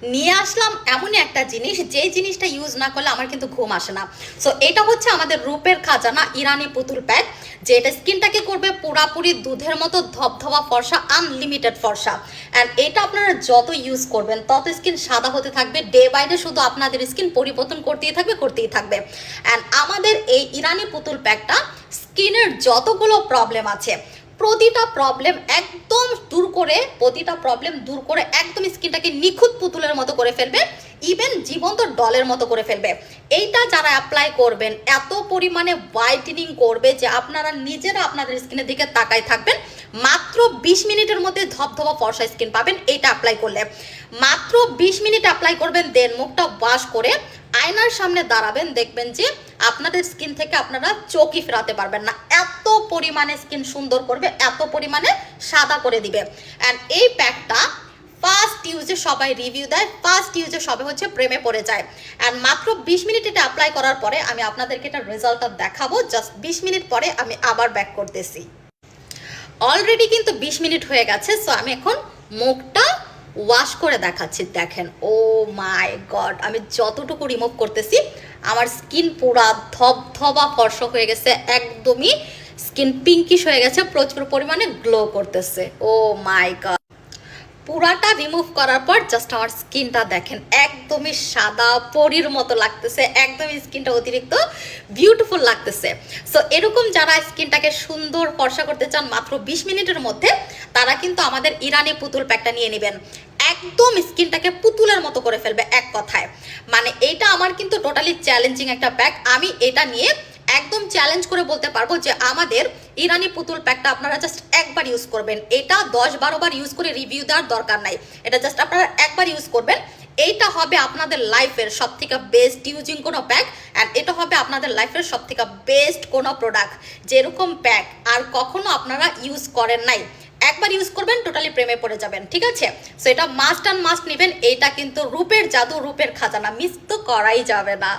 নিয়ে আসলাম এমনই একটা জিনিস, যে জিনিসটা ইউজ না করলে আমার কিন্তু ঘুম আসে না। সো এটা হচ্ছে আমাদের রূপের খাজানা ইরানি পুতুল প্যাক, যে এটা স্কিনটাকে করবে পুরাপুরি দুধের মতো ধবধবা ফর্সা, আনলিমিটেড ফর্সা। অ্যান্ড এটা আপনারা যত ইউজ করবেন তত স্কিন সাদা হতে থাকবে, ডে বাই ডে শুধু আপনাদের স্কিন পরিবর্তন করতেই থাকবে। অ্যান্ড আমাদের এই ইরানি পুতুল প্যাকটা স্কিনের যতগুলো প্রবলেম আছে প্রতিটা প্রবলেম দূর করে একদম স্কিনটাকে নিখুঁত পুতুলের মতো করে ফেলবে, ইভেন জীবন্ত ডলের মতো করে ফেলবে। এইটা যারা অ্যাপ্লাই করবেন এত পরিমাণে হোয়াইটেনিং করবে যে আপনারা নিজেরা আপনাদের স্কিনের দিকে তাকাই থাকবেন। মাত্র 20 মিনিটের মধ্যে ধবধবা ফর্সা স্কিন পাবেন এইটা অ্যাপ্লাই করলে। মাত্র 20 মিনিট অ্যাপ্লাই করবেন, দেন মুখটা ওয়াশ করে আয়নার সামনে দাঁড়াবেন, দেখবেন যে আপনাদের স্কিন থেকে আপনারা চোখই ফেরাতে পারবেন না, এত পরিমাণে স্কিন সুন্দর করবে, এত পরিমাণে সাদা করে দিবে। অ্যান্ড এই প্যাকটা ফার্স্ট ইউজে সবাই রিভিউ দেয়, ফার্স্ট ইউজে সবাই হচ্ছে প্রেমে পড়ে যায়। অ্যান্ড মাত্র 20 মিনিট এটা অ্যাপ্লাই করার পরে আমি আপনাদেরকে এটা রেজাল্টটা দেখাবো। জাস্ট 20 মিনিট পরে আমি আবার ব্যাক করতেছি। অলরেডি কিন্তু 20 মিনিট হয়ে গেছে। সো আমি এখন মুখটা ওয়াশ করে দেখাচ্ছি। দেখেন, ও মাই গড, আমি যতটুকু রিমুভ করতেছি আমার স্কিন পুরা ধবধবা ফর্সা হয়ে গেছে, একদমই স্কিন পিঙ্কিশ হয়ে গেছে, প্রচুর পরিমাণে গ্লো করতেছে। ও মাই গড, পুরাটা রিমুভ করার পর জাস্ট আমার স্কিনটা দেখেন, একদমই সাদা পরীর মতো লাগতেছে, একদমই স্কিনটা অতিরিক্ত বিউটিফুল লাগতেছে। সো এরকম যারা স্কিনটাকে সুন্দর ফর্সা করতে চান মাত্র 20 মিনিটের মধ্যে, তারা কিন্তু আমাদের ইরানি পুতুল প্যাকটা নিয়ে নেবেন। একদম স্কিনটাকে পুতুলের মতো করে ফেলবে এক কথায়। মানে এটা আমার কিন্তু টোটালি চ্যালেঞ্জিং একটা প্যাক। আমি এটা নিয়ে একদম চ্যালেঞ্জ করে বলতে পারবো যে আমাদের ইরানি পুতুল প্যাকটা আপনারা জাস্ট একবার ইউজ করবেন। এটা 10-12 বার ইউজ করে রিভিউ দেওয়ার দরকার নাই, এটা জাস্ট আপনারা একবার ইউজ করবেন। এইটা হবে আপনাদের লাইফের সব থেকে বেস্ট ইউজিং কোনো প্যাক, অ্যান্ড এটা হবে আপনাদের লাইফের সব থেকে বেস্ট কোনো প্রোডাক্ট। যেরকম প্যাক আর কখনো আপনারা ইউজ করেন নাই, একবার ইউজ করবেন টোটালি প্রেমে পড়ে যাবেন, ঠিক আছে? সো এটা মাস্ট অ্যান্ড মাস্ট নেবেন। এইটা কিন্তু রূপের জাদু, রূপের খাজানা, মিস তো করাই যাবে না।